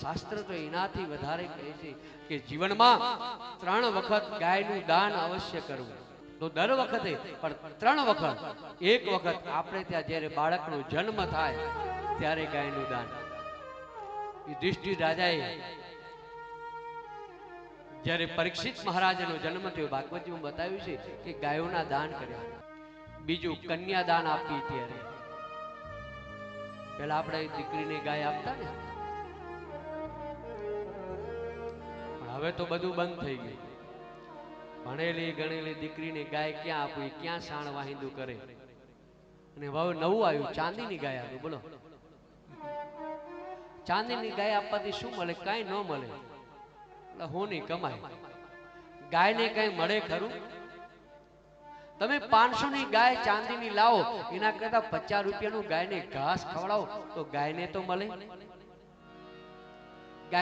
શાસ્ત્ર તો એનાથી વધારે કહે છે કે જીવનમાં 3 વખત ગાયનું દાન અવશ્ય કરવું. તો દર વખતે પણ 3 વખત. એક વખત આપણે ત્યાં જ્યારે બાળકનો જન્મ થાય ત્યારે ગાયનું દાન. યુધિષ્ઠિર રાજાએ જ્યારે પરીક્ષિત મહારાજનો જન્મ થયો, ભાગવતજીમાં બતાવ્યું છે કે ગાયોના દાન કર્યા. બીજું કન્યાદાન આપી ત્યારે. પેલા આપણે દીકરીને ગાય આપતા ને, પણ હવે તો બધું બંધ થઈ ગયું. ભણેલી ગણેલી દીકરીને ગાય ક્યાં આપવી, ક્યાં સાણ વાહિંદુ કરે. અને હવે નવું આવ્યું, ચાંદીની ગાય આવ્યું. બોલો, ચાંદીની ગાય આપવાથી શું મળે? કાંઈ ન મળે. હોની કમાય. ગાયને કઈ મળે ખરું? તમે 500 ની ગાય ચાંદીની લાવો, એના કરતા 50 રૂપિયાનું ગાયને ઘાસ ખવડાવો તો ગાયને તો મળે.